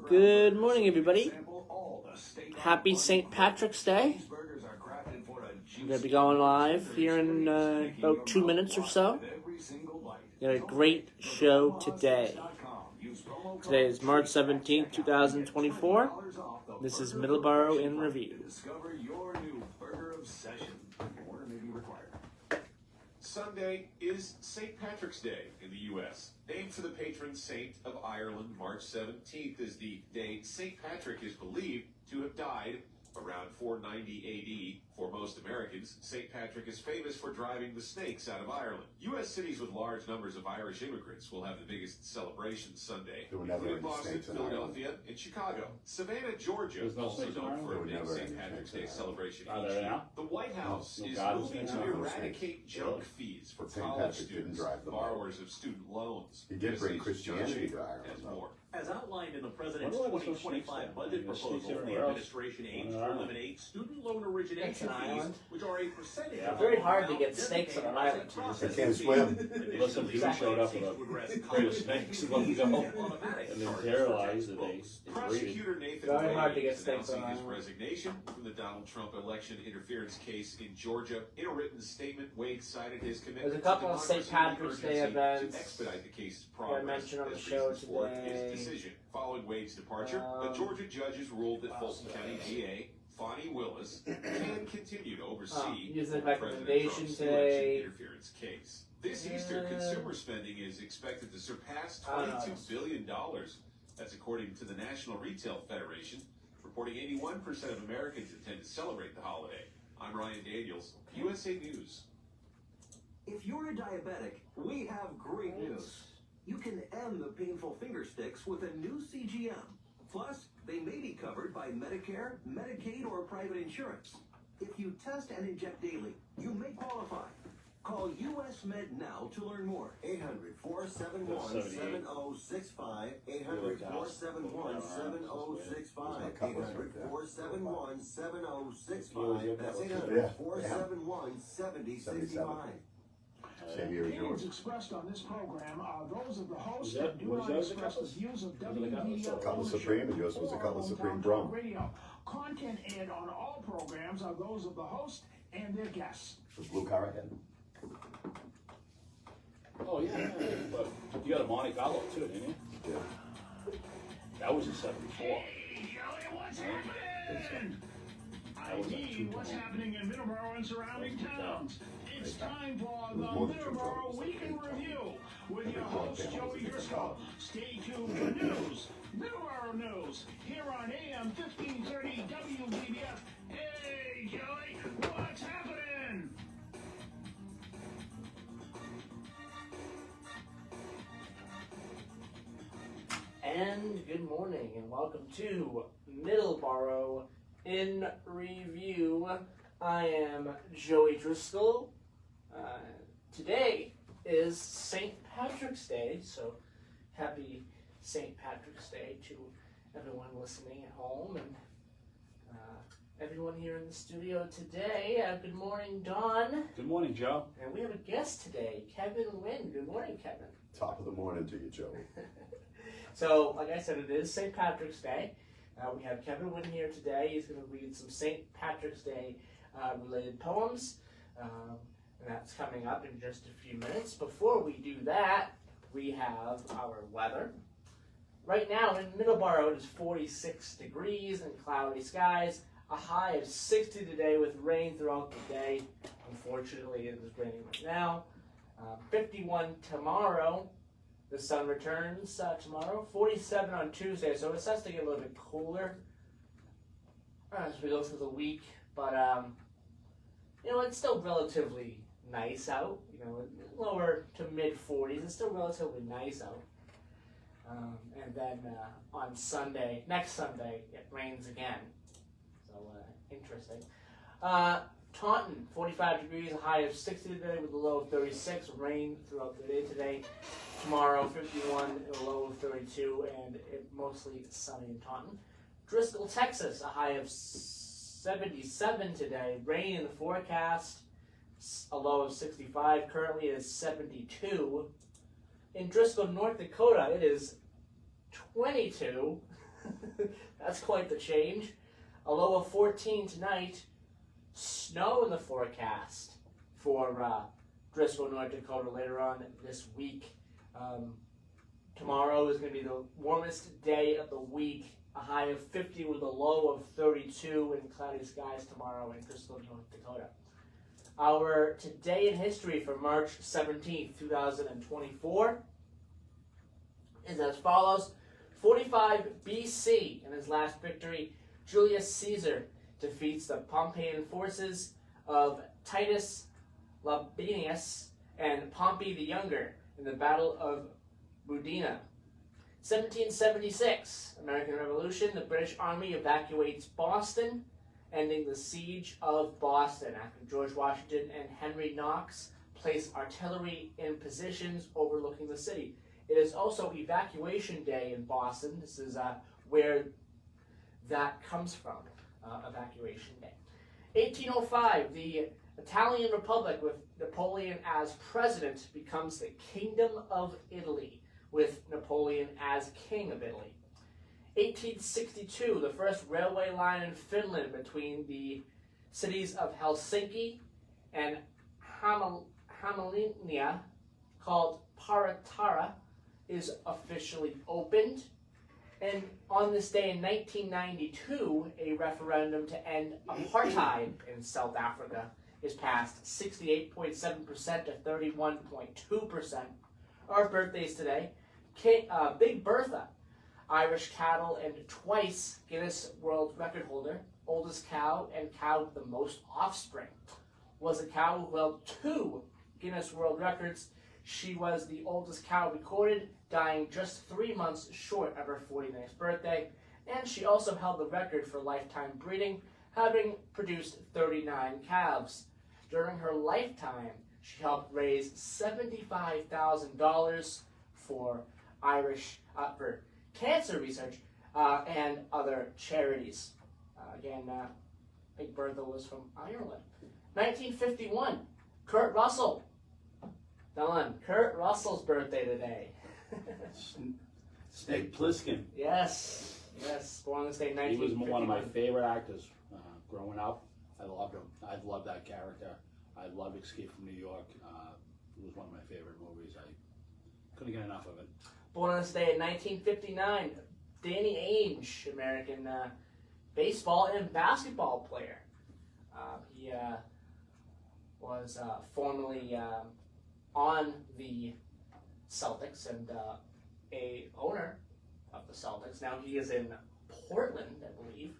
Good morning, everybody. Happy St. Patrick's Day. We're going to be going live here in about 2 minutes or so. We got a great show today. Today is March 17th, 2024. This is Middleboro In Review. Discover your new burger obsession. Order may be required. Sunday is St. Patrick's Day in the U.S. Named for the patron saint of Ireland, March 17th is the day St. Patrick is believed to have died around 490 A.D. For most Americans, St. Patrick is famous for driving the snakes out of Ireland. U.S. cities with large numbers of Irish immigrants will have the biggest celebrations Sunday, including Boston, Philadelphia, and Chicago. Savannah, Georgia, also known for a big St. Patrick's Day celebration each year. The White House is moving to eradicate junk fees for college students, borrowers of student loans. He did bring Christianity to Ireland. As outlined in the President's 2025 budget proposal, the administration aims to eliminate student loan origination fees, which are a percentage of Very hard to get snakes on an island. They can't swim. Unless some people showed up with a crate of snakes and let them go, and then terrorized that they Prosecutor Nathan Very hard to Wade get is snakes announcing on his island. resignation from the Donald Trump election interference case in Georgia. In a written statement, Wade cited his commitment There's a couple of to St. Patrick's Day democracy events to expedite the case's I progress mentioned on the as show reasons for today. his decision. Following Wade's departure, the Georgia judges ruled that Fulton County DA Fonnie Willis can continue to oversee using President recommendation Trump's today. election interference case. This Easter, consumer spending is expected to surpass $22 billion. That's according to the National Retail Federation, reporting 81% of Americans intend to celebrate the holiday. I'm Ryan Daniels, USA News. If you're a diabetic, we have great news. You can end the painful finger sticks with a new CGM. Plus, they may be covered by Medicare, Medicaid, or private insurance. If you test and inject daily, you may qualify. Call US Med now to learn more. 800-471-7065. 800-471-7065. 800-471-7065. That's 800-471-7065. Opinions expressed on this program are those of the host and do not express the views of WDO. Cutlass Supreme, and yours was a Cutlass Supreme drum. Radio. Content aired on all programs are those of the host and their guests. The blue car ahead. Oh yeah, but you got a Monte Carlo too, didn't you? Yeah. That was a 74. Hey, Joey, what's happening? I mean, what's happening in Middleboro and surrounding towns? It's time for the Middleboro Weekend Review with your host, Joey Driscoll. Stay tuned for news, Middleboro News, here on AM 1530 WBBF. Hey, Joey, what's happening? And good morning, and welcome to Middleboro In Review. I am Joey Driscoll. Today is St. Patrick's Day, so happy St. Patrick's Day to everyone listening at home and everyone here in the studio today. Good morning, Don. Good morning, Joe. And we have a guest today, Kevin Wynn. Good morning, Kevin. Top of the morning to you, Joey. So, like I said, it is St. Patrick's Day. We have Kevin Wynn here today. He's going to read some St. Patrick's Day related poems. And that's coming up in just a few minutes. Before we do that, we have our weather. Right now in Middleboro, it is 46 degrees and cloudy skies. A high of 60 today with rain throughout the day. Unfortunately, it is raining right now. 51 tomorrow. The sun returns tomorrow. 47 on Tuesday, so it starts to get a little bit cooler as we go through the week. But, it's still relatively nice out. Lower to mid-40s. It's still relatively nice out. And then on Sunday, next Sunday, it rains again. So, interesting. Taunton, 45 degrees, a high of 60 today with a low of 36. Rain throughout the day today. Tomorrow, 51, and a low of 32, and mostly sunny in Taunton. Driscoll, Texas, a high of 77 today. Rain in the forecast, a low of 65. Currently, it is 72. In Driscoll, North Dakota, it is 22. That's quite the change. A low of 14 tonight. Snow in the forecast for Driscoll, North Dakota later on this week. Tomorrow is going to be the warmest day of the week. A high of 50 with a low of 32 and cloudy skies tomorrow in Driscoll, North Dakota. Our Today in History for March 17th, 2024 is as follows. 45 BC, in his last victory, Julius Caesar defeats the Pompeian forces of Titus Labienus and Pompey the Younger in the Battle of Budina. 1776, American Revolution, the British Army evacuates Boston, ending the siege of Boston after George Washington and Henry Knox placed artillery in positions overlooking the city. It is also Evacuation Day in Boston. This is where that comes from, Evacuation Day. 1805, the Italian Republic with Napoleon as president becomes the Kingdom of Italy, with Napoleon as King of Italy. 1862, the first railway line in Finland between the cities of Helsinki and Hämeenlinna, called Paratara, is officially opened. And on this day in 1992, a referendum to end apartheid in South Africa is passed. 68.7% to 31.2%. Our birthdays today. Big Bertha, Irish cattle and twice Guinness World Record holder, oldest cow and cow with the most offspring, was a cow who held 2 Guinness World Records. She was the oldest cow recorded, dying just 3 months short of her 49th birthday, and she also held the record for lifetime breeding, having produced 39 calves. During her lifetime, she helped raise $75,000 for for cancer research and other charities. Big Bertha was from Ireland. 1951, Kurt Russell. Don, Kurt Russell's birthday today. Snake Plissken. Yes, born on this day, 1951. He was one of my favorite actors growing up. I loved him. I loved that character. I loved Escape from New York. It was one of my favorite movies. I couldn't get enough of it. Born on this day in 1959, Danny Ainge, American baseball and basketball player. He was formerly on the Celtics and a owner of the Celtics. Now he is in Portland, I believe.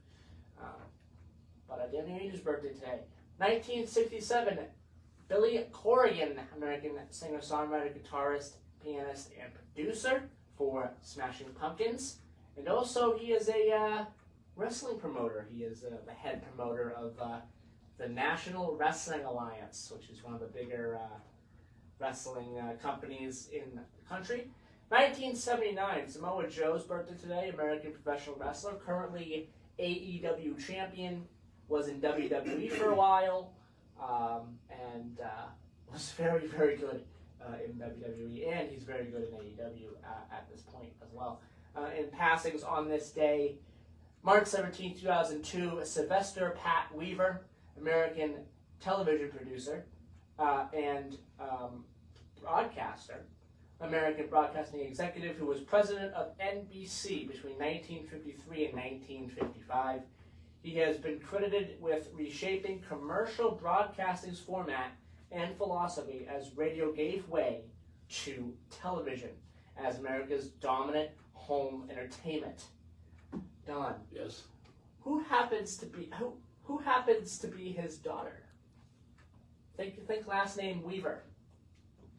But Danny Ainge's birthday today. 1967, Billy Corrigan, American singer-songwriter, guitarist, pianist, and producer for Smashing Pumpkins. And also he is a wrestling promoter. He is the head promoter of the National Wrestling Alliance, which is one of the bigger wrestling companies in the country. 1979, Samoa Joe's birthday today, American professional wrestler, currently AEW champion, was in WWE for a while, and was very, very good in WWE, and he's very good in AEW at this point as well. In passings on this day, March 17, 2002, Sylvester Pat Weaver, American television producer and broadcaster, American broadcasting executive who was president of NBC between 1953 and 1955. He has been credited with reshaping commercial broadcasting's format and philosophy as radio gave way to television as America's dominant home entertainment. Don. Yes. Who happens to be his daughter? Think last name Weaver.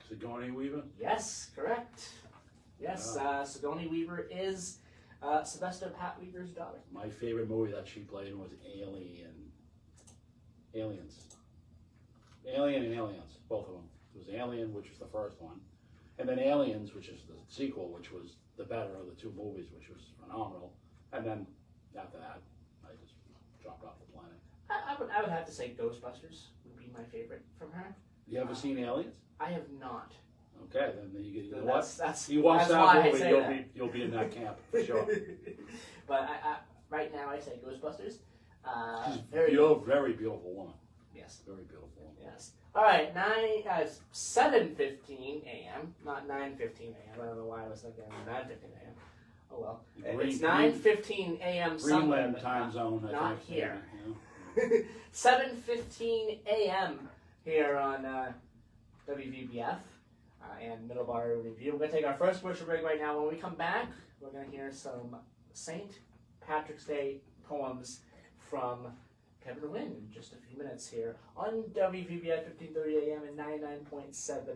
Sigourney Weaver? Yes, correct. Yes, Sigourney Weaver is Sylvester Pat Weaver's daughter. My favorite movie that she played in was Aliens. Alien and Aliens, both of them. It was Alien, which was the first one, and then Aliens, which is the sequel, which was the better of the 2 movies, which was phenomenal. And then after that, I just dropped off the planet. I would have to say Ghostbusters would be my favorite from her. You ever seen Aliens? I have not. Okay, then you know That's you watch that's that why I movie, say you'll be in that camp for sure. But right now I say Ghostbusters. She's Very very beautiful woman. Yes. Very beautiful woman. Yes. All right. 7:15 a.m. Not 9:15 a.m. I don't know why I was thinking 9:15 a.m. Oh well. It's 9:15 a.m. somewhere, Greenland but time zone. I not think, here. maybe, you know. 7:15 a.m. here on WVBF and Middleboro Review. We're going to take our first commercial break right now. When we come back, we're going to hear some St. Patrick's Day poems from Kevin Wynn in just a few minutes here on WVBF 1530 a.m. and 99.7 FM.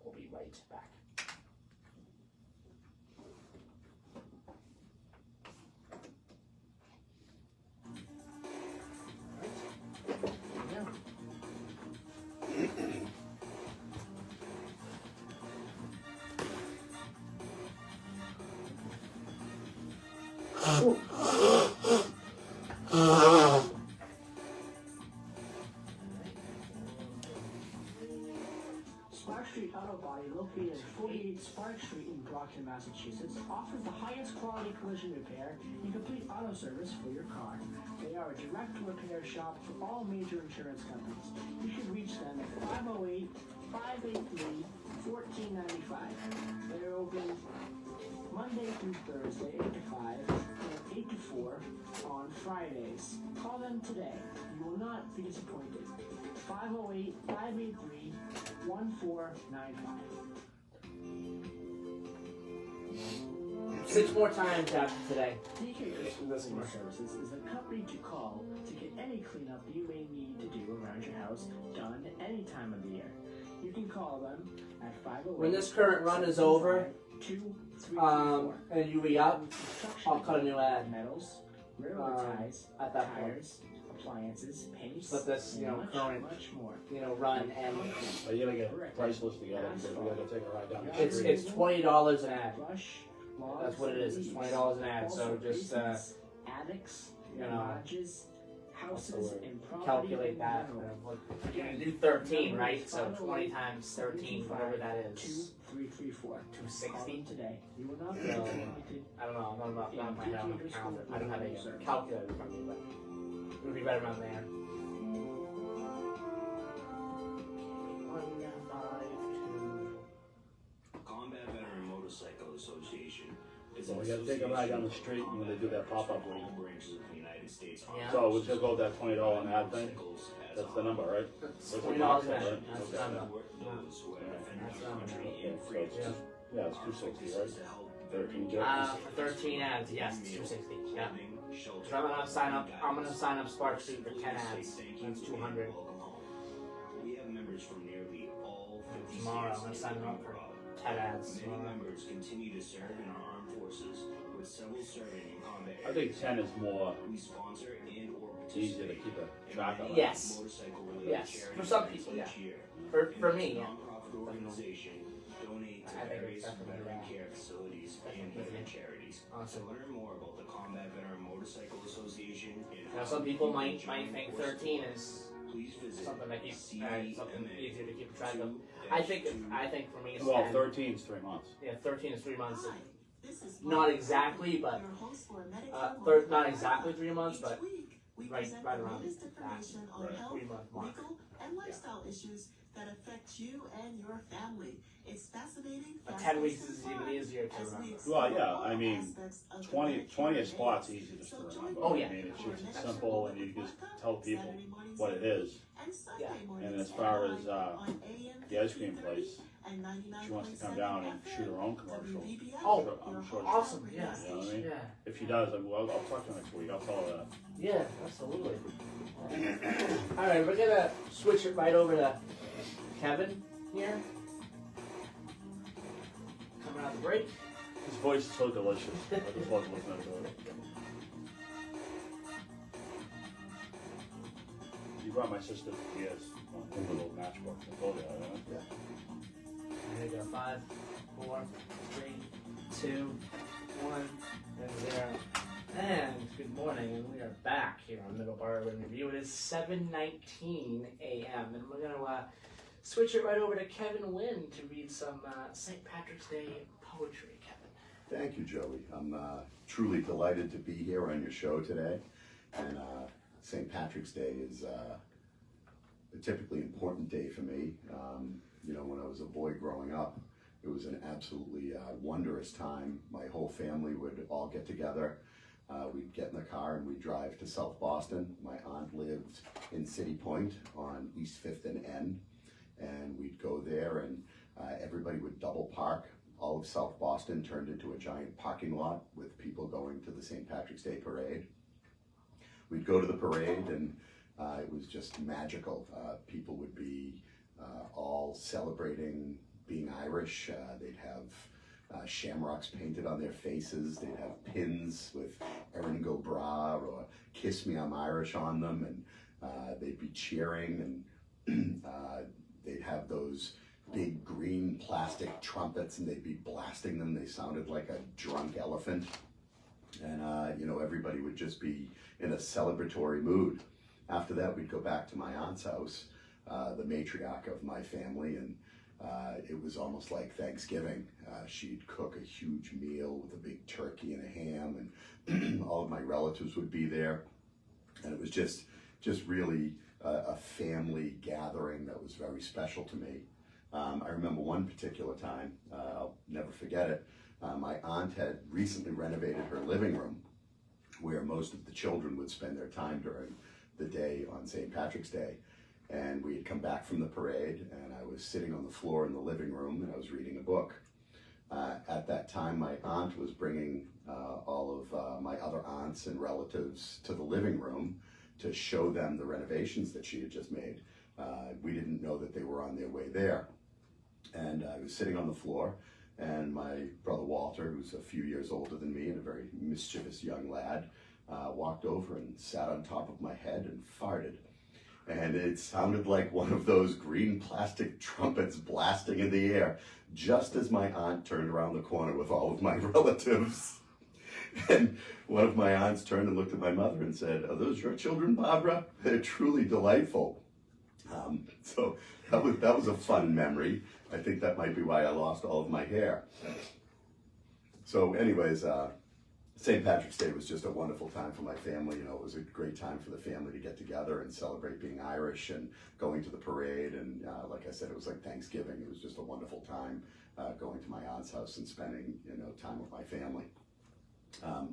We'll be right back. Spark Street Auto Body, located at 48 Spark Street in Brockton, Massachusetts, offers the highest quality collision repair and complete auto service for your car. They are a direct repair shop for all major insurance companies. You should reach them at 508-583-1495. They are open Monday through Thursday, 8 to 5, and 8 to 4 on Fridays. Call them today. You will not be disappointed. 508-583-1495. 6 more times after today. DK Cleaning Services is the company to call to get any cleanup you may need to do around your house done any time of the year. You can call them at 508. When this current run is over, and you re-up, I'll cut a new ad. Metals, railroad ties, at that point. tires, appliances, paints, But this, and much, current, much more. run and But you gotta get a price list together because we gotta take a ride down the it's street. $20 an ad. Brush, That's what it is. It's $20 an ad. So just attics, you know, garages, houses, and property calculate in that. general. You're gonna do 13, right? So 20 times 13, whatever that is. 2334. 260. Today. You will not be So, disappointed. I don't know. I'm not my head on the calendar. I don't have a calculator from me, but it would be right around there. 152. Combat Veteran Motorcycle Association is So we gotta take a ride down the street and when they do that pop-up week. branches of the United States. Yeah. So we'll just go with that $20 an ad thing. That's the number, right? It's That's what $20 Mark an said, ad. right? That's Okay. the number. Those who have defended That's the the number. country Okay, in so freedom. it's yeah, it's 260, right? 13 For 13 ads, yes, it's 260. Yeah. So I'm gonna sign up. I'm gonna sign up Spark Street for 10 ads. That's 200. We have members from nearly all 50 Tomorrow, I'm states gonna sign and up for abroad. 10 ads. Many tomorrow. members continue to serve in our armed forces, with several serving in combat I think 10 is more we sponsor and or easier to participate keep a track of. Yes. motorcycle-related Yes. charity For some events people, yeah. each year. For me, yeah. Nonprofit organization donate to I think it's various definitely veteran that. care facilities and Definitely. veteran charities. Awesome. To learn more about the Combat Veteran Motorcycle Association and Now, how some people you can might join think forces, 13 is please visit something that keeps something easier to keep track of. 2-2 I think for me it's Well, 10. 13 is 3 months. Yeah, 13 is 3 months. Hi, this is Not Mark, exactly, but your host for Medicare not exactly 3 months, Each but week, we right present right the around latest that information on right. health, 3 month mark. legal, and lifestyle issues that affect you and your family. It's fascinating. But 10 fast-paced, weeks and is even fun easier to as we remember. explore Well, yeah, all I mean, aspects of the 20 Medicare spots days. easy just So to join remember. Oh, me yeah. I mean, it's for just next simple show and you just Welcome, tell people Saturday mornings what at it is. and Sunday Yeah. mornings And as at far 9 as on AM the ice cream 1530 place, and she wants to come 99.7 down and FM, shoot her own commercial. WVBF, Oh, your I'm sure. hometown Awesome, radio yeah. You know what I mean? Yeah. If she does, I'll talk to her next week. I'll tell her that. Yeah, absolutely. All right, we're gonna switch it right over to Kevin here. Coming out the break. His voice is so delicious. I just love listening to it. You brought my sister PS, one little matchbook. I told you, I There you go. 5, 4, 3, 2, 1, and 0. And good morning, and we are back here on Middleboro In Review. It is 7:19 a.m. and we're gonna switch it right over to Kevin Wynn to read some St. Patrick's Day poetry. Kevin. Thank you, Joey. I'm truly delighted to be here on your show today. And St. Patrick's Day is a typically important day for me. You know, when I was a boy growing up, it was an absolutely wondrous time. My whole family would all get together. We'd get in the car and we'd drive to South Boston. My aunt lived in City Point on East 5th and N. And we'd go there and everybody would double park. All of South Boston turned into a giant parking lot with people going to the St. Patrick's Day parade. We'd go to the parade and it was just magical. People would be all celebrating being Irish. They'd have shamrocks painted on their faces. They'd have pins with Erin Go Bra or Kiss Me I'm Irish on them, and they'd be cheering, and they'd have those big green plastic trumpets and they'd be blasting them. They sounded like a drunk elephant. And, you know, everybody would just be in a celebratory mood. After that, we'd go back to my aunt's house, the matriarch of my family, and it was almost like Thanksgiving. She'd cook a huge meal with a big turkey and a ham, and all of my relatives would be there. And it was just really a family gathering that was very special to me. I remember one particular time, I'll never forget it. My aunt had recently renovated her living room where most of the children would spend their time during the day on St. Patrick's Day. And we had come back from the parade and I was sitting on the floor in the living room and I was reading a book. At that time, my aunt was bringing all of my other aunts and relatives to the living room to show them the renovations that she had just made. We didn't know that they were on their way there. And I was sitting on the floor and my brother Walter, who's a few years older than me and a very mischievous young lad, walked over and sat on top of my head and farted. And it sounded like one of those green plastic trumpets blasting in the air, just as my aunt turned around the corner with all of my relatives. And one of my aunts turned and looked at my mother and said, "Are those your children, Barbara? They're truly delightful." So that was a fun memory. I think that might be why I lost all of my hair. So anyways, St. Patrick's Day was just a wonderful time for my family. You know, it was a great time for the family to get together and celebrate being Irish and going to the parade. And like I said, it was like Thanksgiving. It was just a wonderful time going to my aunt's house and spending, you know, time with my family.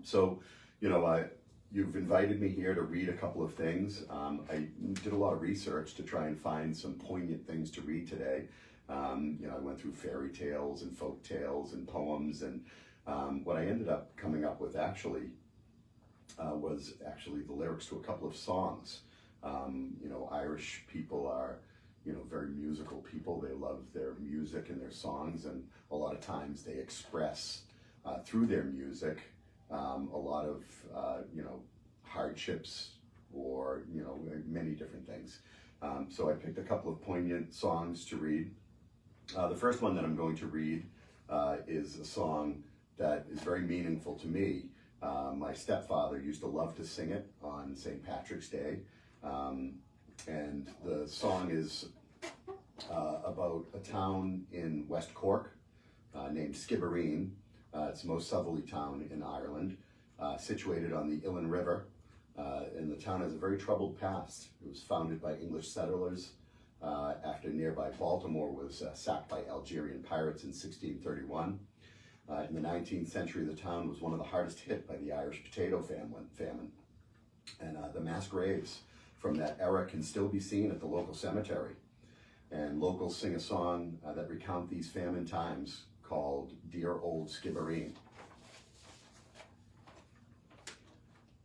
So, you know, you've invited me here to read a couple of things. I did a lot of research to try and find some poignant things to read today. You know, I went through fairy tales and folk tales and poems, and what I ended up coming up with actually was the lyrics to a couple of songs. You know, Irish people are, you know, very musical people. They love their music and their songs, and a lot of times they express through their music a lot of, you know, hardships or, you know, many different things. So I picked a couple of poignant songs to read. The first one that I'm going to read is a song that is very meaningful to me. My stepfather used to love to sing it on St. Patrick's Day. And the song is about a town in West Cork named Skibbereen. It's the most southerly town in Ireland, situated on the Illan River. And the town has a very troubled past. It was founded by English settlers after nearby Baltimore was sacked by Algerian pirates in 1631. In the 19th century, the town was one of the hardest hit by the Irish potato famine. And the mass graves from that era can still be seen at the local cemetery. And locals sing a song that recount these famine times called "Dear Old Skibbereen."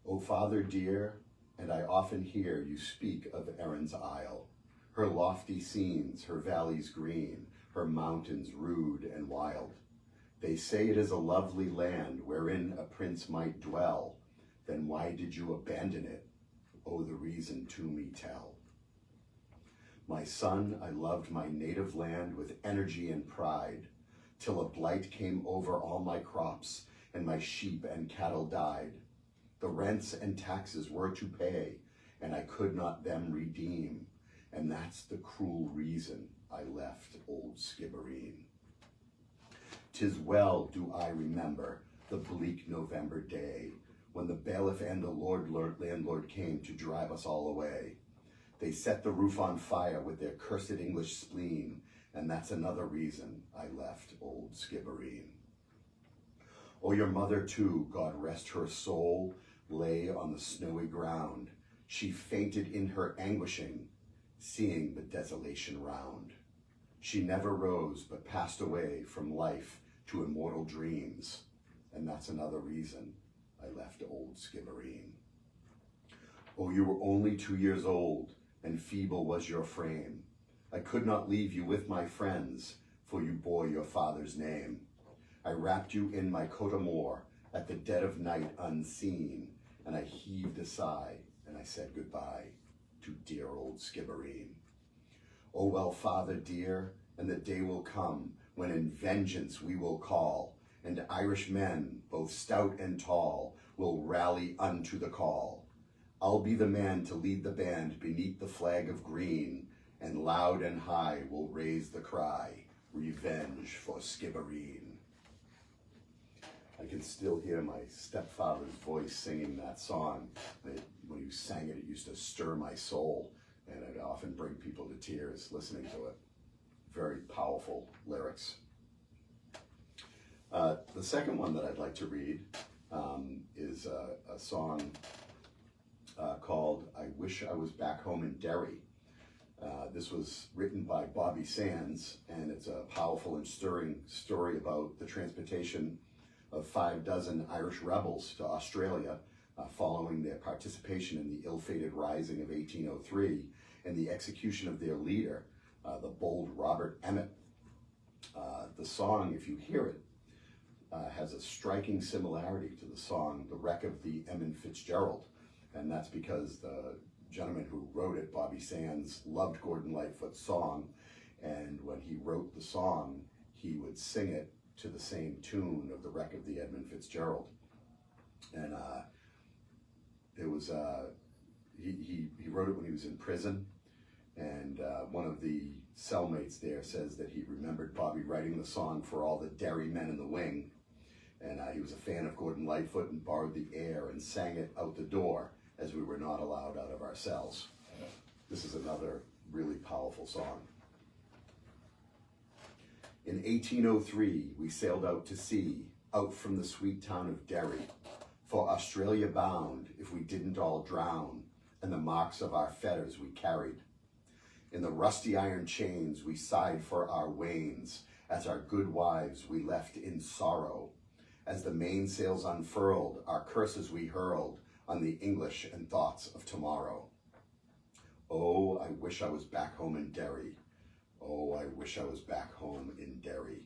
"O Father dear, and I often hear you speak of Erin's Isle, her lofty scenes, her valleys green, her mountains rude and wild. They say it is a lovely land wherein a prince might dwell. Then why did you abandon it? Oh, the reason to me tell. My son, I loved my native land with energy and pride, till a blight came over all my crops, and my sheep and cattle died. The rents and taxes were to pay, and I could not them redeem, and that's the cruel reason I left old Skibbereen. 'Tis well do I remember the bleak November day, when the bailiff and the landlord came to drive us all away. They set the roof on fire with their cursed English spleen, and that's another reason I left old Skibbereen. Oh, your mother too, God rest her soul, lay on the snowy ground. She fainted in her anguishing, seeing the desolation round. She never rose, but passed away from life to immortal dreams, and that's another reason I left old Skibbereen. Oh, you were only 2 years old, and feeble was your frame. I could not leave you with my friends, for you bore your father's name. I wrapped you in my coat of moor at the dead of night unseen, and I heaved a sigh, and I said goodbye to dear old Skibbereen. Oh, well, Father dear, and the day will come when in vengeance we will call, and Irish men, both stout and tall, will rally unto the call. I'll be the man to lead the band beneath the flag of green, and loud and high will raise the cry, revenge for Skibbereen. I can still hear my stepfather's voice singing that song. When he sang it, it used to stir my soul, and it often bring people to tears listening to it. Very powerful lyrics. The second one that I'd like to read is a song called I Wish I Was Back Home in Derry. This was written by Bobby Sands, and it's a powerful and stirring story about the transportation of 6 Irish rebels to Australia following their participation in the ill-fated Rising of 1803 and the execution of their leader, the bold Robert Emmet. The song, if you hear it, has a striking similarity to the song The Wreck of the Emmet Fitzgerald, and that's because the gentleman who wrote it, Bobby Sands, loved Gordon Lightfoot's song, and when he wrote the song, he would sing it to the same tune of The Wreck of the Edmund Fitzgerald. And it was, he wrote it when he was in prison, and one of the cellmates there says that he remembered Bobby writing the song for all the Derry men in the wing, and he was a fan of Gordon Lightfoot and borrowed the air and sang it out the door as we were not allowed out of our cells. This is another really powerful song. In 1803, we sailed out to sea, out from the sweet town of Derry, for Australia bound, if we didn't all drown, and the marks of our fetters we carried. In the rusty iron chains we sighed for our wains, as our good wives we left in sorrow. As the mainsails unfurled, our curses we hurled on the English and thoughts of tomorrow. Oh, I wish I was back home in Derry. Oh, I wish I was back home in Derry.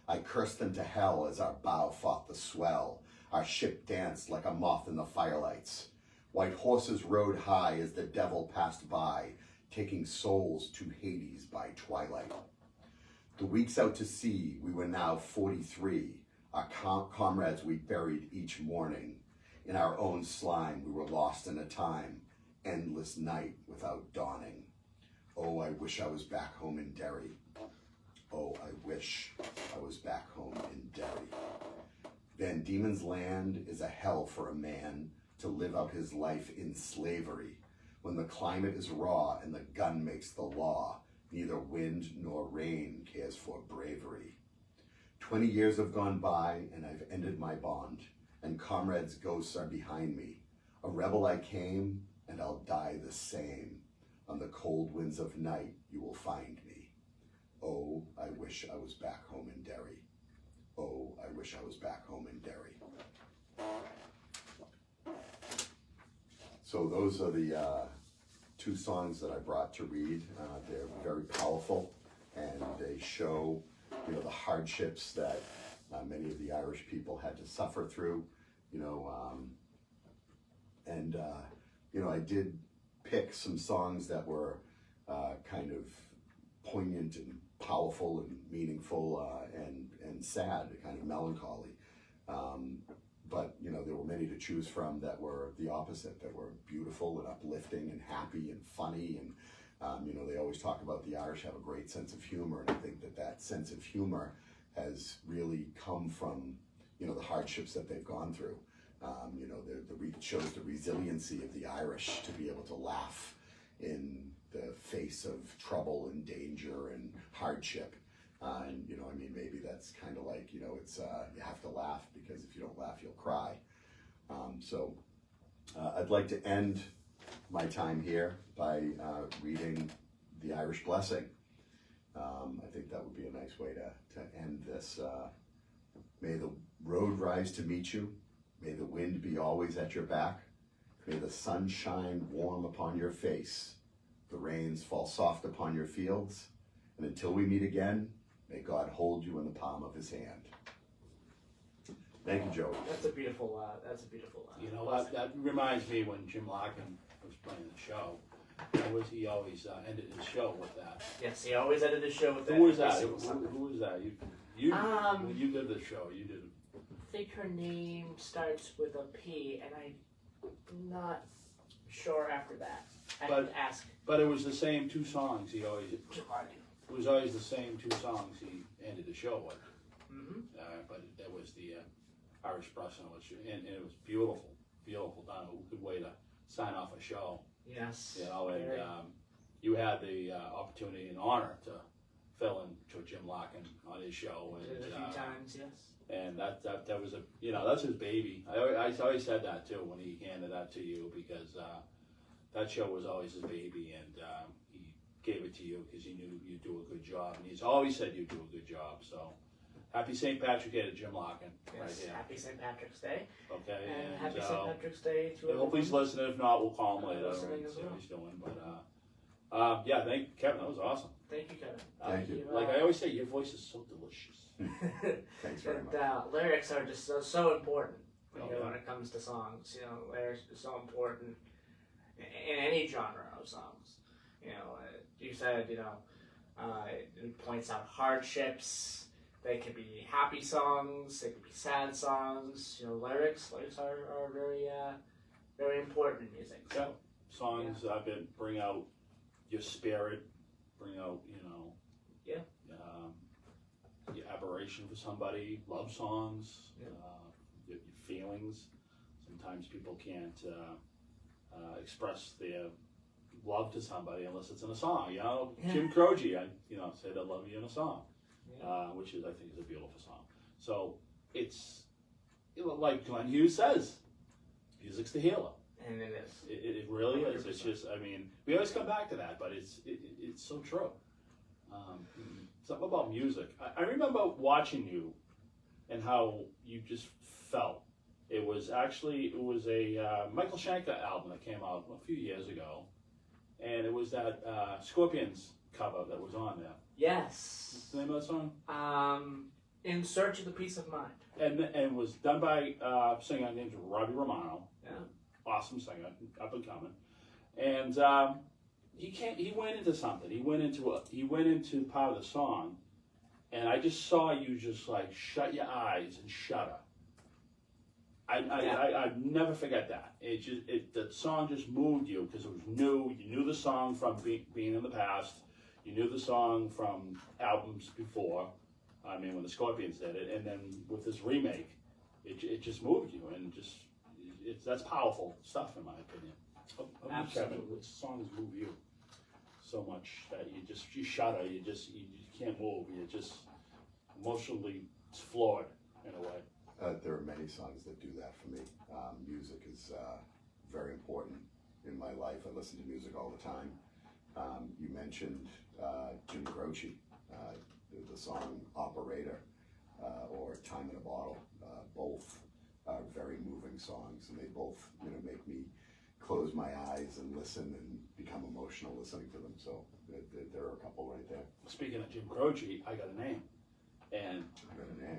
I cursed them to hell as our bow fought the swell. Our ship danced like a moth in the firelights. White horses rode high as the devil passed by, taking souls to Hades by twilight. The weeks out to sea, we were now 43. Our comrades we buried each morning. In our own slime, we were lost in a time, endless night without dawning. Oh, I wish I was back home in Derry. Oh, I wish I was back home in Derry. Van Diemen's Land is a hell for a man to live out his life in slavery. When the climate is raw and the gun makes the law, neither wind nor rain cares for bravery. 20 years have gone by and I've ended my bond, and comrades' ghosts are behind me. A rebel I came, and I'll die the same. On the cold winds of night you will find me. Oh, I wish I was back home in Derry. Oh, I wish I was back home in Derry. So those are the two songs that I brought to read. They're very powerful, and they show, you know, the hardships that many of the Irish people had to suffer through, you know, you know, I did pick some songs that were kind of poignant and powerful and meaningful and sad, kind of melancholy. But, you know, there were many to choose from that were the opposite, that were beautiful and uplifting and happy and funny. And You know, they always talk about the Irish have a great sense of humor, and I think that that sense of humor has really come from, you know, the hardships that they've gone through. You know, it shows the resiliency of the Irish to be able to laugh in the face of trouble and danger and hardship. And, you know, I mean, maybe that's kind of like, you know, it's, you have to laugh, because if you don't laugh, you'll cry. So I'd like to end my time here by reading the Irish Blessing. I think that would be a nice way to end this. May the road rise to meet you. May the wind be always at your back. May the sun shine warm upon your face. The rains fall soft upon your fields. And until we meet again, may God hold you in the palm of his hand. Thank you, Joey. That's a beautiful. You know what? That reminds me when Jim Larkin was playing the show. He always ended his show with that. Yes, he always ended his show with that. Who was that? Who was that? When you did the show, you did. I think her name starts with a P, and I'm not sure after that. I have to ask. But it was the same two songs he always. It was always the same two songs he ended the show with. Mm-hmm. But that was the Irish Blessing, and it was beautiful done. A good way to sign off a show. Yes. You know, and you had the opportunity and honor to fill in for Jim Larkin on his show, and a few times, yes. And that was that's his baby. I always said that too when he handed that to you, because that show was always his baby, and he gave it to you because he knew you'd do a good job, and he's always said you'd do a good job. So happy St. Patrick's Day to Jim Larkin. Yes, right here. Happy St. Patrick's Day. Okay, and happy St. Patrick's Day to hopefully he's listening. If not, we'll call him later and see what he's doing. But yeah, thank you, Kevin. That was awesome. Thank you, Kevin. Thank you. Like I always say, your voice is so delicious. Thanks very much. Lyrics are just so important when it comes to songs. You know, lyrics are so important in any genre of songs. You know, you said, you know, it points out hardships. They could be happy songs. They could be sad songs. You know, lyrics are very very important in music. Yeah, songs that bring out your spirit, bring out your aberration for somebody, love songs, your feelings. Sometimes people can't express their love to somebody unless it's in a song. You know, Jim Croce, said I love you in a song, which I think is a beautiful song. So it's like Glenn Hughes says, music's the healer. And it is. It really 100%. Is. It's just, we always come back to that, but it's so true. Something about music. I remember watching you and how you just felt. It was a Michael Schenker album that came out a few years ago, and it was that Scorpions cover that was on there. Yes. What's the name of that song? In Search of the Peace of Mind. And was done by a singer named Robbie Romano. Yeah. Awesome singer, up and coming. And he went into something. He went into part of the song, and I just saw you just like shut your eyes and shudder. I never forget that. The song just moved you because it was new. You knew the song from being in the past. You knew the song from albums before. I mean, when the Scorpions did it, and then with this remake, it just moved you, and that's powerful stuff in my opinion. Absolutely. Kevin, which songs move you so much that you shudder, you can't move, you're just emotionally floored in a way. There are many songs that do that for me. Music is very important in my life. I listen to music all the time. You mentioned Jim Croce, the song Operator or Time in a Bottle. Both are very moving songs, and they both make me close my eyes and listen and become emotional listening to them. So there are a couple right there. Speaking of Jim Croce, I Got a Name. And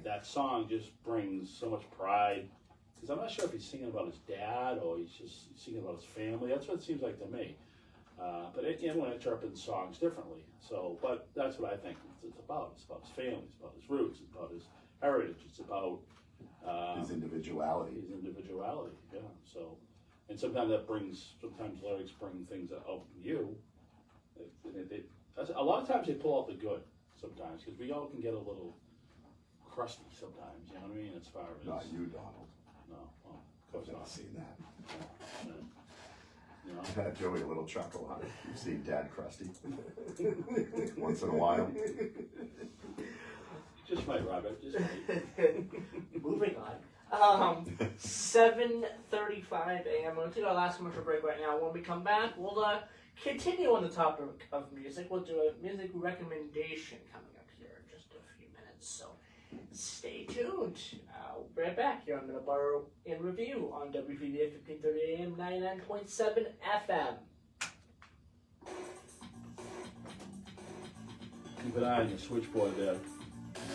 that song just brings so much pride, because I'm not sure if he's singing about his dad or he's just singing about his family. That's what it seems like to me. But everyone interprets songs differently. So, but that's what I think it's about. It's about his family. It's about his roots. It's about his heritage. It's about his individuality. Yeah. So, and sometimes lyrics bring things out of you A lot of times they pull out the good sometimes, because we all can get a little crusty sometimes, you know what I mean, as far as... Not you, Donald. No, well, of course I've not. seen that. You know? I've had Joey a little chuckle on it. You've seen Dad crusty. Once in a while. Just might, Robert, just might. Moving on. 7:35 a.m. We'll take our last commercial break right now. When we come back, we'll continue on the topic of music. We'll do a music recommendation coming up here in just a few minutes. So stay tuned. We'll be right back here on Middleboro in Review on WPVA 1530 AM 99.7 FM. Keep an eye on your switchboard there.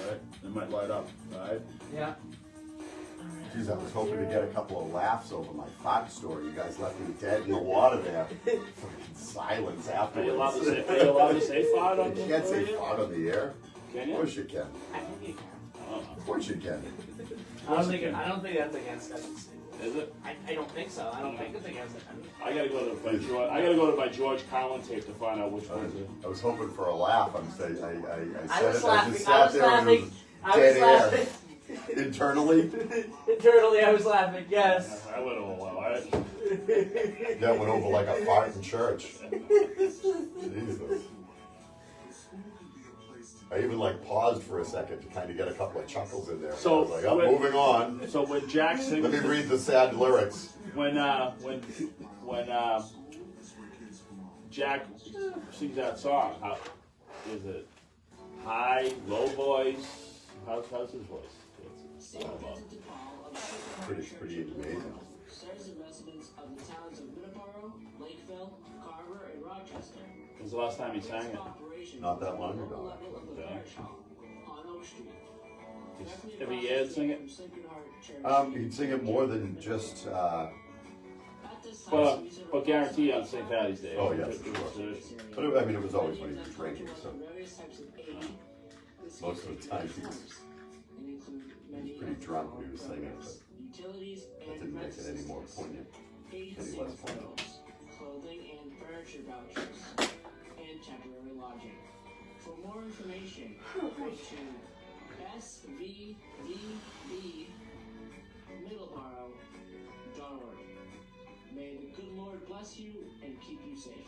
Alright? It might light up, alright? Yeah. Geez, I was hoping to get a couple of laughs over my fart story. You guys left me dead in the water there. Fucking silence Are afterwards. you allowed to say fart on You the can't say radio? fart on the air. Can Of you? course you can. I think you can. Of course you can. I don't think that's against us. Is it? I don't think so. I don't think it's against it. I gotta go to my George Collin tape to find out which one's it. I was hoping for a laugh. I said I was it. I laughing. just sat there and it was I dead was air. laughing. Internally, Internally, I was laughing. Yes. I went all alright. that went over like a fart in church. Jesus. I even paused for a second to kind of get a couple of chuckles in there. So, I was like, I'm moving on. So when Jack sings, Let me read the sad lyrics. when Jack sings that song, how is it? High, low voice? How's his voice? What's it all about? Pretty amazing. Serves the residents of the towns of Middleboro, Lakeville, Carver, and Rochester. When's the last time he sang it? Not that long ago. On Oak Street. Every year to sing it? He'd sing it more than just. But guarantee on St. Patty's Day. Oh yes, for sure. But it was always when he was drinking. So most of the time he was pretty drunk when he was singing it. But that didn't make it any more poignant. Any less poignant. Clothing and furniture vouchers, and temporary lodging. For more information, go to svvbmiddleboro.org. May the good Lord bless you and keep you safe.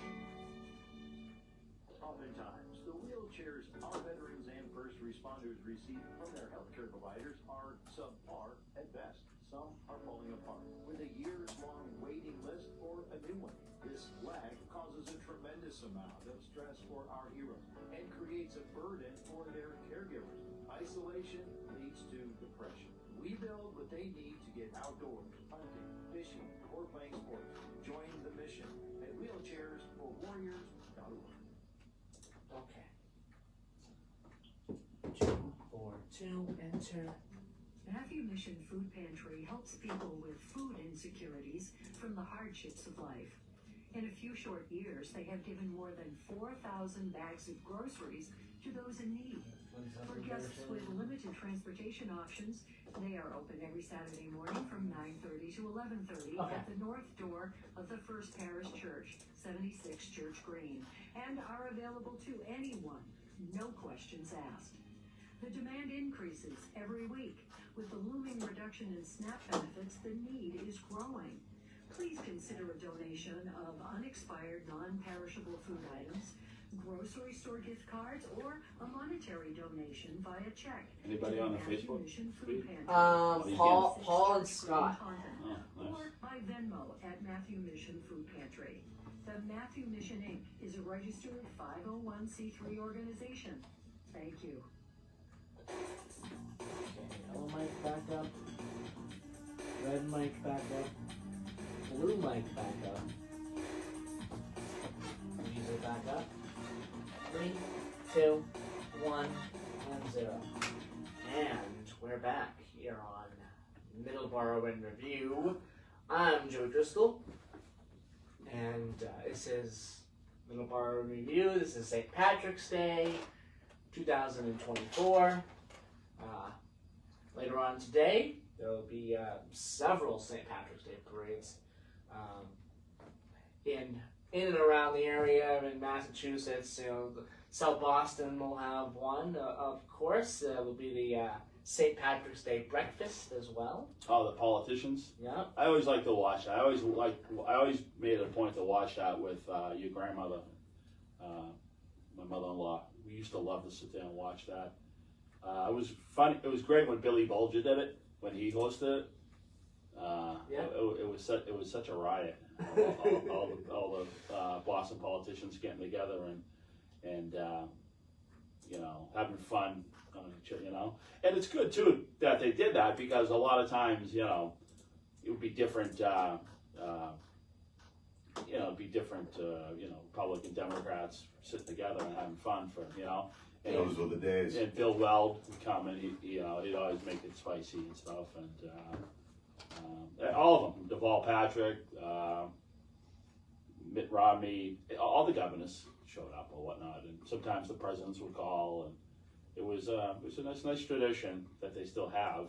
Oftentimes, the wheelchairs our veterans and first responders receive from their healthcare providers are subpar at best. Some are falling apart with a years-long waiting list for a new one. This lag causes a tremendous amount of stress for our heroes and creates a burden for their caregivers. Isolation leads to depression. We build what they need to get outdoors, hunting, fishing, or playing sports. Join the mission at wheelchairsforwarriors.org. Okay. 242 enter. Matthew Mission Food Pantry helps people with food insecurities from the hardships of life. In a few short years, they have given more than 4,000 bags of groceries to those in need. For guests with limited transportation options, they are open every Saturday morning from 9:30 to 11:30 at the north door of the First Parish Church, 76 Church Green, and are available to anyone, no questions asked. The demand increases every week. With the looming reduction in SNAP benefits, the need is growing. Please consider a donation of unexpired, non-perishable food items, grocery store gift cards, or a monetary donation via check. Anybody on the Matthew Facebook Mission feed? Food Pantry. Paul and Scott. Oh, nice. Or by Venmo at Matthew Mission Food Pantry. The Matthew Mission Inc. is a registered 501c3 organization. Thank you. Yellow mic back up. Red mic back up. Blue mic back up. Music back up. 3, 2, 1, and 0. And we're back here on Middleboro in Review. I'm Joe Driscoll. And this is Middleboro in Review. This is St. Patrick's Day, 2024. Later on today, there will be several St. Patrick's Day parades in in and around the area in Massachusetts. South Boston will have one, of course. Will be the St. Patrick's Day breakfast as well. Oh, the politicians. Yeah. I always like to watch that. I always made it a point to watch that with your grandmother, my mother-in-law. We used to love to sit there and watch that. It was fun. It was great when Billy Bolger did it, when he hosted it. It was such a riot. All the Boston politicians getting together and having fun. And it's good too that they did that, because a lot of times it would be different. Republican Democrats sitting together and having fun And those were the days. And Bill Weld would come and he'd always make it spicy and stuff. And all of them, Deval Patrick, Mitt Romney, all the governors showed up or whatnot. And sometimes the presidents would call, and it was a nice tradition that they still have.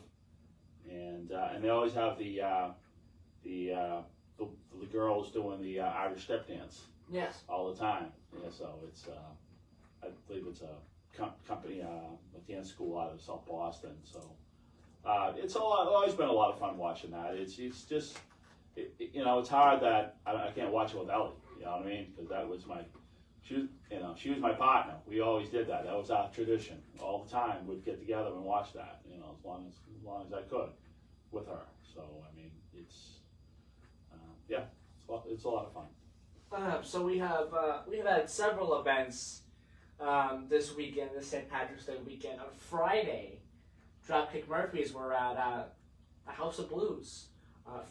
And they always have the girls doing the Irish step dance. Yes. All the time. Yeah, so it's I believe it's a company, a dance school out of South Boston. So it's always been a lot of fun watching that. It's just it's hard that I can't watch it with Ellie. You know what I mean? Because that was she was my partner. We always did that. That was our tradition. All the time we'd get together and watch that. As long as I could with her. So I mean, it's a lot of fun. So we have had several events this weekend, this St. Patrick's Day weekend. On Friday, Dropkick Murphys were at the House of Blues.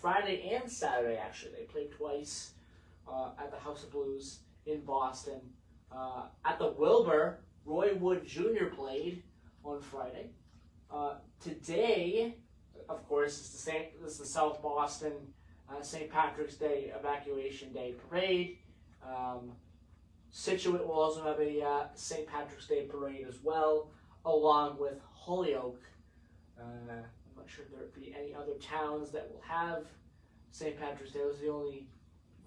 Friday and Saturday, actually, they played twice at the House of Blues in Boston. At the Wilbur, Roy Wood Jr. played on Friday. Today, of course, is the South Boston St. Patrick's Day Evacuation Day Parade. Situate will also have a St. Patrick's Day Parade as well, along with Holyoke. I'm not sure if there will be any other towns that will have St. Patrick's Day. Those are the only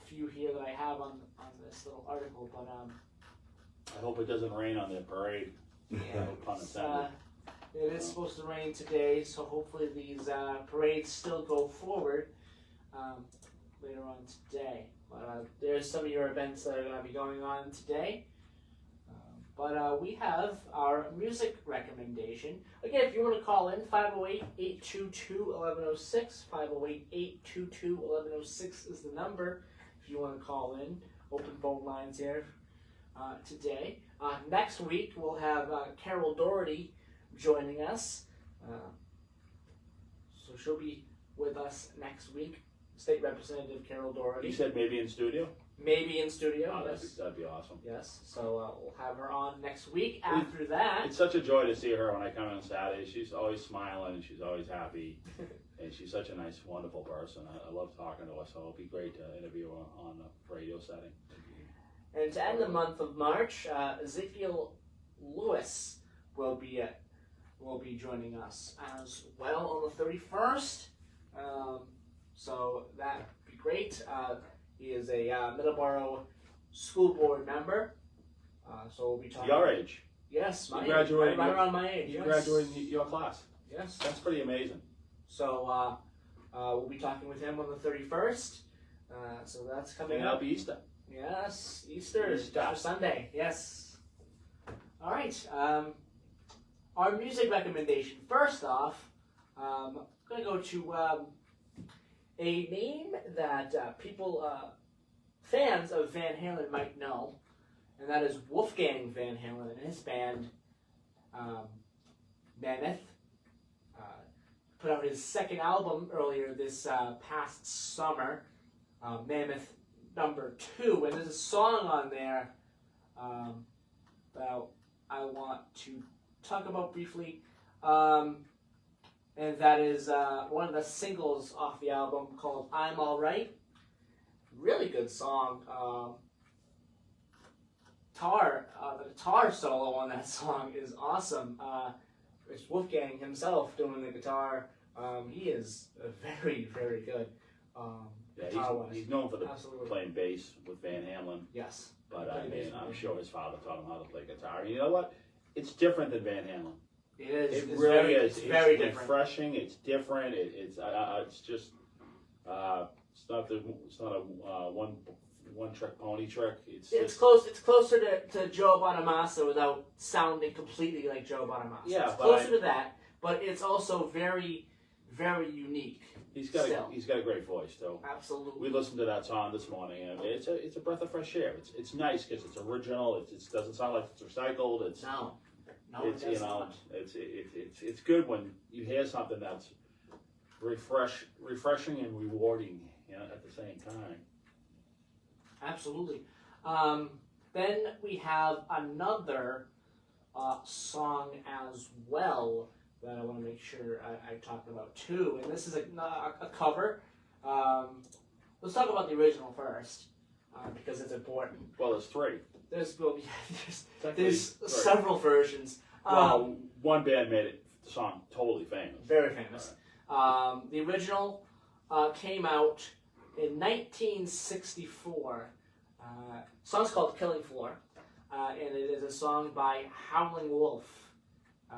few here that I have on this little article. But I hope it doesn't rain on the parade. Yeah, no pun intended. It is supposed to rain today, so hopefully these parades still go forward later on today. There's some of your events that are going to be going on today. But we have our music recommendation. Again, if you want to call in, 508-822-1106. 508-822-1106 is the number if you want to call in. Open phone lines here today. Next week, we'll have Carol Doherty joining us. So she'll be with us next week. State Representative Carol Doherty. You said maybe in studio? Maybe in studio, oh, yes. That'd be awesome. Yes, so we'll have her on next week. After that... It's such a joy to see her when I come in on Saturday. She's always smiling and she's always happy. And she's such a nice, wonderful person. I love talking to her, so it'll be great to interview her on a radio setting. And to end the month of March, Ezekiel Lewis will be joining us as well on the 31st. So that'd be great. He is a Middleboro school board member. So we'll be talking. Your age? Yes, my age. Right around my age. You yes. graduated your class? Yes. That's pretty amazing. So we'll be talking with him on the 31st. So that's coming and up. That'll be Easter. Yes, Easter Sunday. Yes. All right. Our music recommendation. First off, I'm going to go to a name that people, fans of Van Halen might know, and that is Wolfgang Van Halen and his band, Mammoth. Put out his second album earlier this past summer, Mammoth #2, and there's a song on there that I want to talk about briefly, and that is one of the singles off the album called I'm Alright. Really good song. The guitar solo on that song is awesome. It's Wolfgang himself doing the guitar. He is very, very good. Yeah, guitar-wise. he's known for Absolutely. playing bass with Van Halen. Yes. But I Playing bass mean, with I'm Van sure his father taught him how to play guitar. And you know what? It's different than Van Halen. It is. It It's really very, is. It's very it's different. refreshing. It's different. It's just. It's not a one trick pony trick. It's just, close. It's closer to Joe Bonamassa without sounding completely like Joe Bonamassa. Yeah, it's but closer to that, but it's also very, very unique. He's got a great voice too. Absolutely. We listened to that song this morning, and it's a breath of fresh air. It's nice because it's original. It doesn't sound like it's recycled. No, it's it does not. It's good when you hear something that's refreshing and rewarding, at the same time. Absolutely. Then we have another song as well that I want to make sure I talk about too, and this is a cover. Let's talk about the original first because it's important. Well, there's three. There's Three. several versions. Well, one band made the song totally famous. Very famous. The original came out in 1964. Song's called "Killing Floor," and it is a song by Howling Wolf. It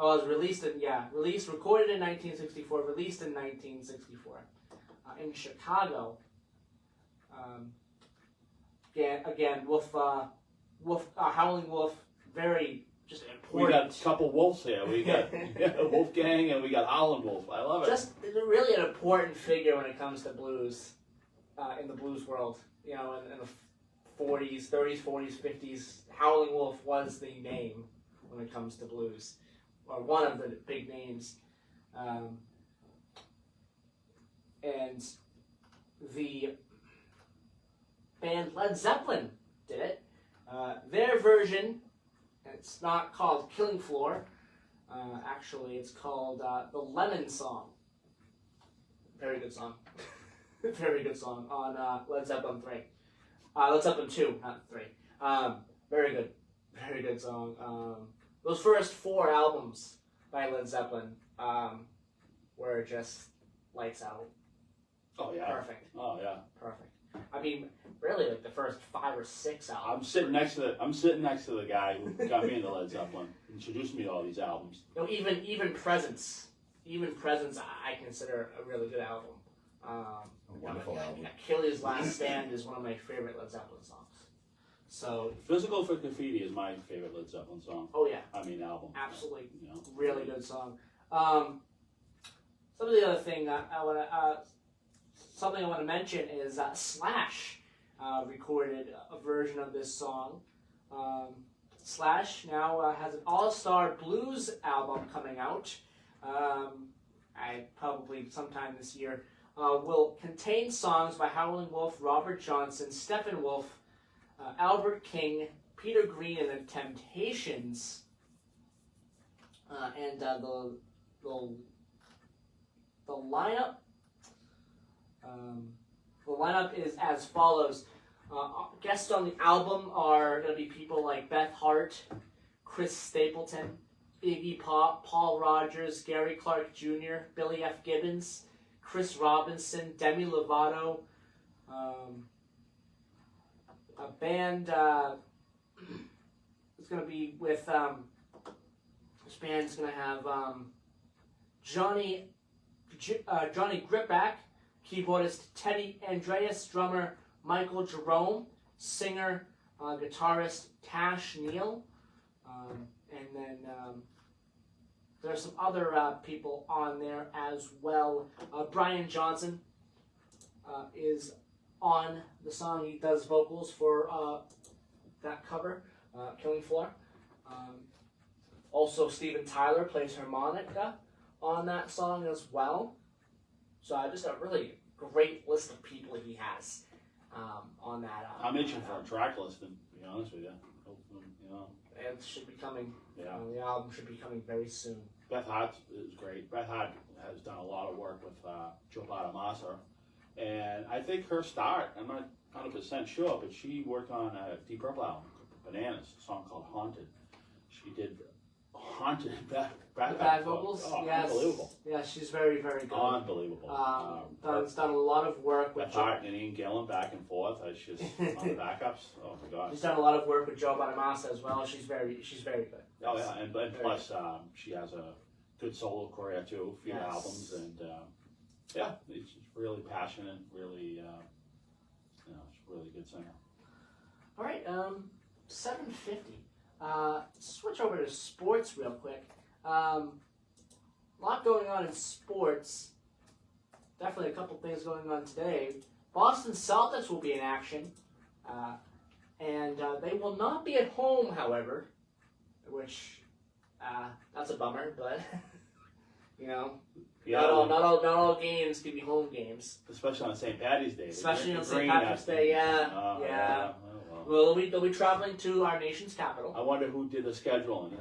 was recorded in 1964, released in 1964 in Chicago. Again, Howling Wolf, very just important. We got a couple wolves here. We got Wolfgang and we got Howlin' Wolf. I love it. Just really an important figure when it comes to blues, in the blues world. In the 40s, 30s, 40s, 50s, Howling Wolf was the name when it comes to blues, or one of the big names. And the band Led Zeppelin did it. Their version, it's not called Killing Floor. Actually, it's called the Lemon Song. Very good song. Very good song on Led Zeppelin 3. Led Zeppelin 2, not 3. Very good. Very good song. Those first 4 albums by Led Zeppelin were just lights out. Oh, yeah. Perfect. Oh, yeah. Perfect. I mean, really, like the first 5 or 6 albums. I'm sitting next to the guy who got me into Led Zeppelin, introduced me to all these albums. Even Presence, I consider a really good album. A wonderful album. Achilles' Last Stand is one of my favorite Led Zeppelin songs. So, Physical for Graffiti is my favorite Led Zeppelin song. oh yeah, Album. absolutely, really good song. Some of the other thing something I want to mention is Slash recorded a version of this song. Slash now has an all-star blues album coming out. Probably sometime this year. Will contain songs by Howlin' Wolf, Robert Johnson, Stephen Wolf, Albert King, Peter Green, and the Temptations. And the lineup. The lineup is as follows. Guests on the album are going to be people like Beth Hart, Chris Stapleton, Iggy Pop, Paul Rogers, Gary Clark Jr., Billy F. Gibbons, Chris Robinson, Demi Lovato. A band is going to be with, this band is going to have Johnny Gripback, keyboardist Teddy Andreas, drummer Michael Jerome, singer, guitarist Tash Neal, and then there's some other people on there as well. Brian Johnson is on the song. He does vocals for that cover, Killing Floor. Also, Steven Tyler plays harmonica on that song as well. So just a really great list of people he has on that. I'm itching for a track listing, to be honest with you. It should be coming. Yeah. The album should be coming very soon. Beth Hart is great. Beth Hart has done a lot of work with Joe Bonamassa. And I think her start, I'm not 100% sure, but she worked on a Deep Purple album, Bananas, a song called Haunted. She did haunted The back back vocals, Oh, yes. unbelievable. Yeah, she's very, very good. Unbelievable. Done done a lot of work with That Hart and Ian Gillan back and forth. I just on the backups. Oh my God. She's done a lot of work with Joe Bonamassa as well. She's very good. Oh yeah, and plus she has a good solo career too, a few Yes. albums, and yeah, it's really passionate, really, she's a really good singer. All right, 7:50. Switch over to sports real quick. A lot going on in sports. Definitely a couple things going on today. Boston Celtics will be in action, and they will not be at home, however, which that's a bummer. But Yeah, not all games can be home games. especially on St. Patty's Day. Especially on St. Green Patrick's that Day, thing. yeah. Oh, Yeah. Oh, well. Well, they'll be traveling to our nation's capital. I wonder who did the scheduling.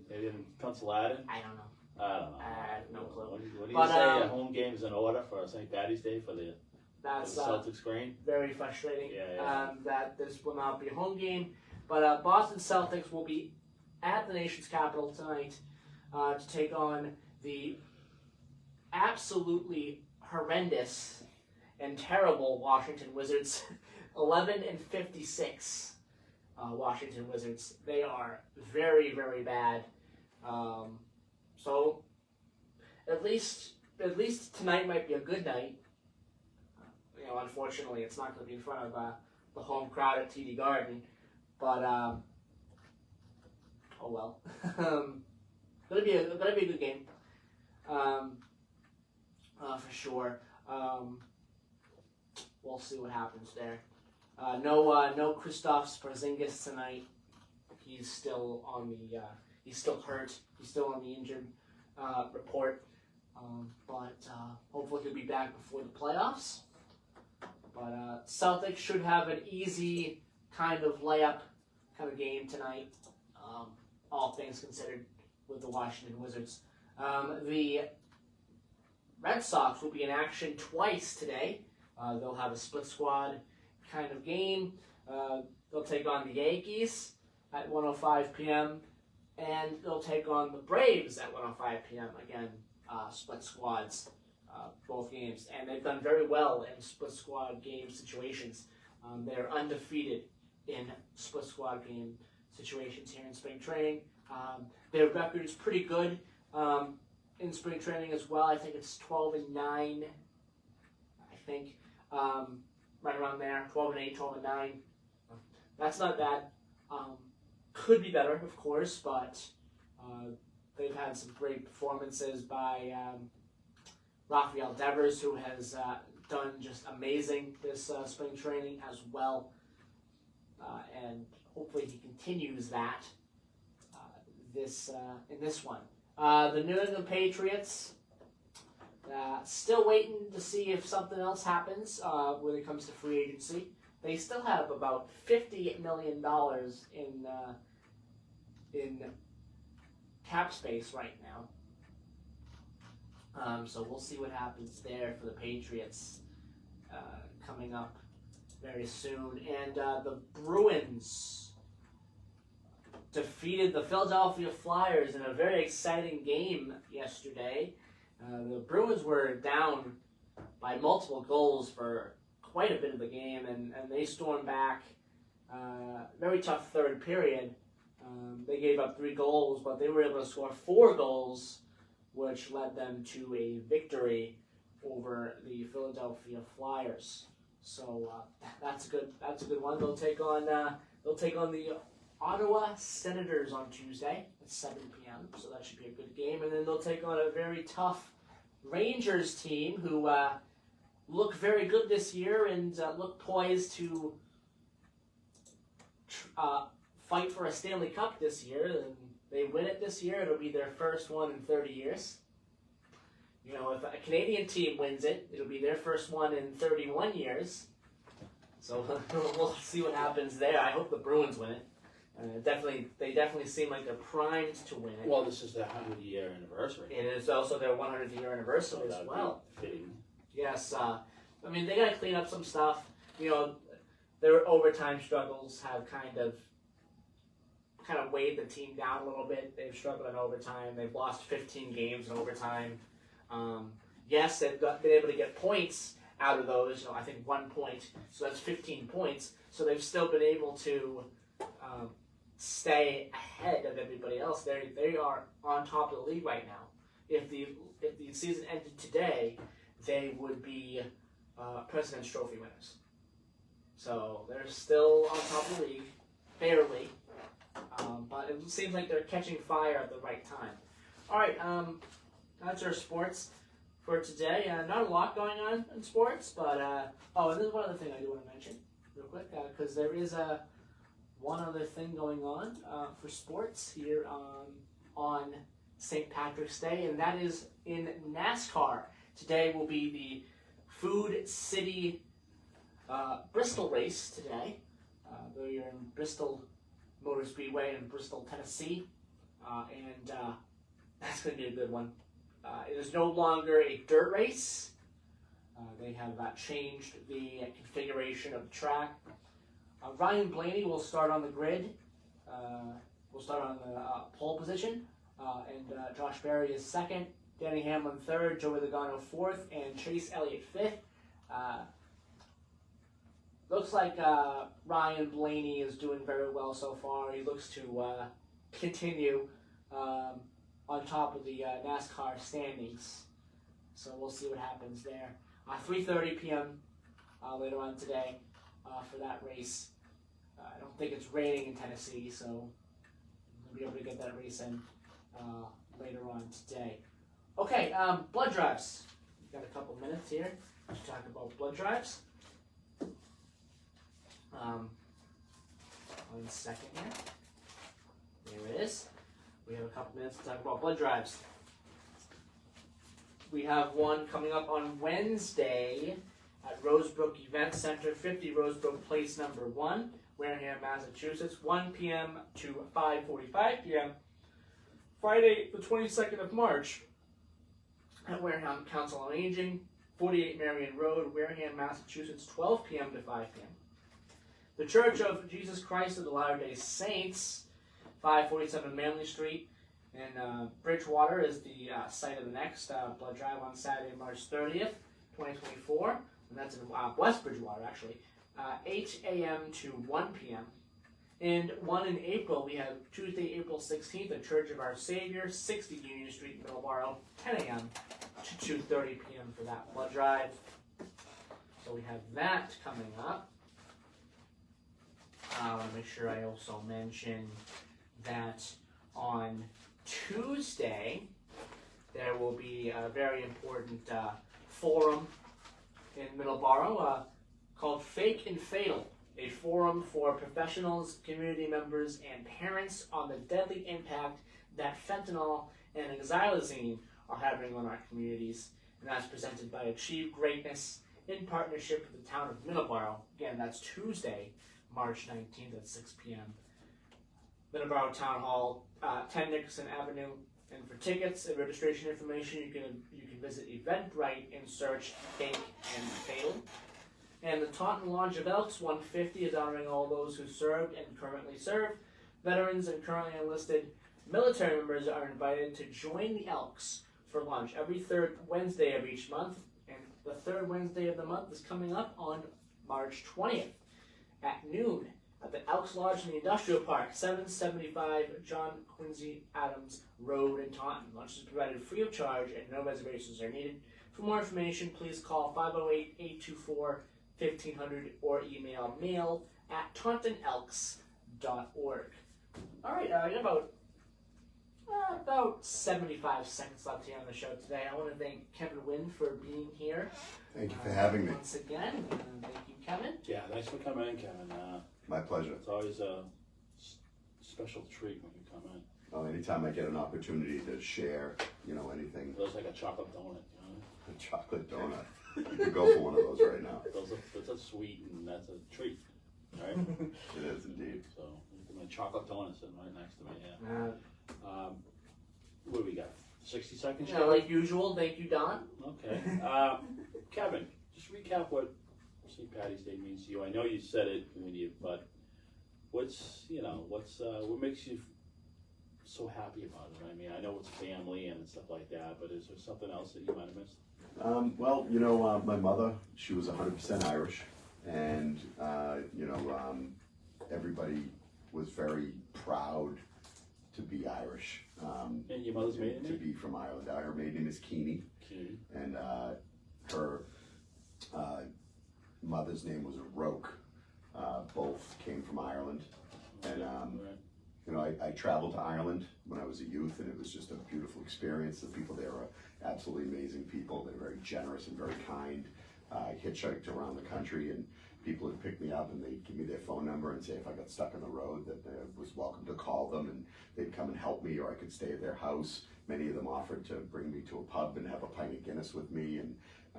They didn't pencil that in. I don't know. I don't know. I have no clue. What do you But, say? A home game's in order for St. Patty's Day for the That's Celtics green? very frustrating. Yeah. That this will not be a home game, but Boston Celtics will be at the nation's capital tonight to take on the absolutely horrendous and terrible Washington Wizards. 11-56 Washington Wizards. They are very, very bad. So at least tonight might be a good night. Unfortunately, it's not going to be in front of the home crowd at TD Garden, but oh well. Gonna be a good game, for sure. We'll see what happens there. No Kristaps Porzingis tonight. He's still on the. He's still hurt. He's still on the injured report. But hopefully he'll be back before the playoffs. But Celtics should have an easy kind of layup kind of game tonight, all things considered, with the Washington Wizards. The Red Sox will be in action twice today. They'll have a split squad kind of game. They'll take on the Yankees at 1:05 p.m. and they'll take on the Braves at 1:05 p.m. Again, split squads. Both games, and they've done very well in split squad game situations. They're undefeated in split squad game situations here in spring training. Their record is pretty good in spring training as well. I think it's 12-9. I think right around there, 12-8, 12-9. That's not bad. Could be better, of course, but they've had some great performances by Rafael Devers, who has done just amazing this spring training as well, and hopefully he continues that in this one. The New England Patriots, still waiting to see if something else happens when it comes to free agency. They still have about $50 million in cap space right now. So we'll see what happens there for the Patriots coming up very soon. And the Bruins defeated the Philadelphia Flyers in a very exciting game yesterday. The Bruins were down by multiple goals for quite a bit of the game, and they stormed back. Very tough third period. They gave up 3 goals, but they were able to score 4 goals, which led them to a victory over the Philadelphia Flyers. So that's a good one. They'll take on the Ottawa Senators on Tuesday at 7 p.m. So that should be a good game. And then they'll take on a very tough Rangers team who look very good this year and look poised to fight for a Stanley Cup this year. And they win it this year, it'll be their first one in 30 years. If a Canadian team wins it, it'll be their first one in 31 years. So we'll see what happens there. I hope the Bruins win it. They definitely seem like they're primed to win it. Well, this is their 100-year anniversary. It is also their 100th-year anniversary as well. Fitting. Yes, they got to clean up some stuff. Their overtime struggles have kind of kind of weighed the team down a little bit. They've struggled in overtime. They've lost 15 games in overtime. Yes, they've been able to get points out of those. I think 1 point, so that's 15 points. So they've still been able to stay ahead of everybody else. They are on top of the league right now. If the season ended today, they would be President's Trophy winners. So they're still on top of the league, barely. But it seems like they're catching fire at the right time. All right, that's our sports for today. Not a lot going on in sports, but and there's one other thing I do want to mention real quick, because there is one other thing going on for sports here on St. Patrick's Day, and that is in NASCAR. Today will be the Food City Bristol race today. They're in Bristol Motor Speedway in Bristol, Tennessee, and that's going to be a good one. It is no longer a dirt race. They have changed the configuration of the track. Ryan Blaney will start on the grid. Will start on the pole position, and Josh Berry is second. Danny Hamlin third, Joey Logano fourth, and Chase Elliott fifth. Looks like Ryan Blaney is doing very well so far. He looks to continue on top of the NASCAR standings. So we'll see what happens there. 3:30 p.m. Later on today for that race. I don't think it's raining in Tennessee, so we'll be able to get that race in later on today. Okay, blood drives. We've got a couple minutes here to talk about blood drives. 1 second here. There it is. We have a couple minutes to talk about blood drives. We have one coming up on Wednesday at Rosebrook Event Center, 50 Rosebrook Place, number 1, Wareham, Massachusetts, 1 p.m. to 5:45 p.m. Friday, the 22nd of March, at Wareham Council on Aging, 48 Marion Road, Wareham, Massachusetts, 12 p.m. to 5 p.m. The Church of Jesus Christ of the Latter-day Saints, 547 Manley Street, in Bridgewater is the site of the next blood drive on Saturday, March 30th, 2024. And that's in West Bridgewater, actually. 8 a.m. to 1 p.m. And one in April, we have Tuesday, April 16th, at Church of Our Savior, 60 Union Street, Middleboro, 10 a.m. to 2:30 p.m. for that blood drive. So we have that coming up. I want to make sure I also mention that on Tuesday, there will be a very important forum in Middleboro called Fake and Fatal, a forum for professionals, community members, and parents on the deadly impact that fentanyl and xylazine are having on our communities. And that's presented by Achieve Greatness in partnership with the town of Middleboro. Again, that's Tuesday, March 19th at 6 p.m. Middleboro Town Hall, 10 Nickerson Avenue. And for tickets and registration information, you can visit Eventbrite and search Fake and Fatal. And the Taunton Lodge of Elks 150 is honoring all those who served and currently serve. Veterans and currently enlisted military members are invited to join the Elks for lunch every third Wednesday of each month. And the third Wednesday of the month is coming up on March 20th at noon at the Elks Lodge in the Industrial Park, 775 John Quincy Adams Road in Taunton. Lunch is provided free of charge and no reservations are needed. For more information, please call 508-824-1500 or email mail@tauntonelks.org. All right, about 75 seconds left here on the show today. I want to thank Kevin Wynn for being here. Thank you for having me. Once again. Thank you, Kevin. Yeah, thanks for coming in, Kevin. My pleasure. It's always a special treat when you come in. Oh, anytime I get an opportunity to share, anything. It feels like a chocolate donut, A chocolate donut. You could go for one of those right now. That's a sweet and that's a treat, right? It is indeed. So, my chocolate donut sitting right next to me, yeah. What do we got? 60 seconds? Yeah, like usual. Thank you, Don. Okay. Kevin, just recap what St. Patty's Day means to you. I know you said it, but what makes you so happy about it? I mean, I know it's family and stuff like that, but is there something else that you might have missed? Well, my mother, she was 100% Irish, and everybody was very proud to be Irish. And your mother's maiden name? To be from Ireland. Her maiden name is Keeney. Keeney. And her mother's name was Roke. Both came from Ireland. And I traveled to Ireland when I was a youth, and it was just a beautiful experience. The people there are absolutely amazing people. They're very generous and very kind. I hitchhiked around the country, and people would pick me up and they'd give me their phone number and say if I got stuck on the road that I was welcome to call them, and they'd come and help me, or I could stay at their house. Many of them offered to bring me to a pub and have a pint of Guinness with me, and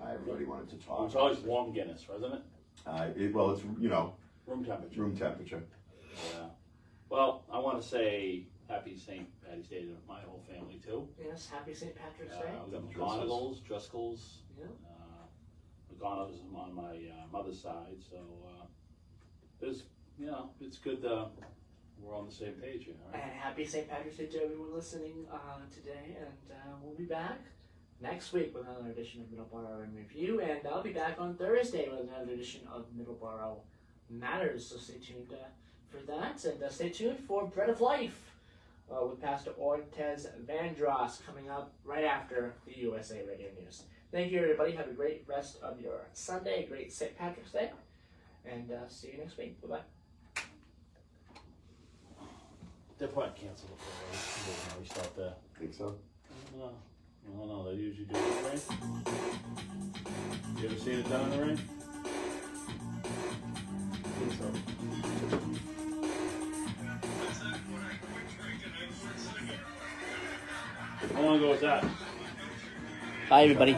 everybody wanted to talk. It was always warm Guinness, wasn't it? It's room temperature. Room temperature. Yeah. Well, I want to say happy St. Patty's Day to my whole family too. Yes, happy St. Patrick's Day. We got McGonagalls, Driscolls. Yeah. McGonagalls is on my mother's side, so it's good we're on the same page here. Right? And happy St. Patrick's Day to everyone listening today, and we'll be back next week with another edition of Middleboro In Review, and I'll be back on Thursday with another edition of Middleboro Matters, so stay tuned for that, and stay tuned for Bread of Life with Pastor Ortez Vandross coming up right after the USA Radio News. Thank you, everybody. Have a great rest of your Sunday, a great St. Patrick's Day, and see you next week. Bye-bye. They'll probably cancel the program. We start there. Think so? I don't know. They usually do it in the rain. You ever seen it done in the rain? I think so. How long ago was that? Bye, everybody.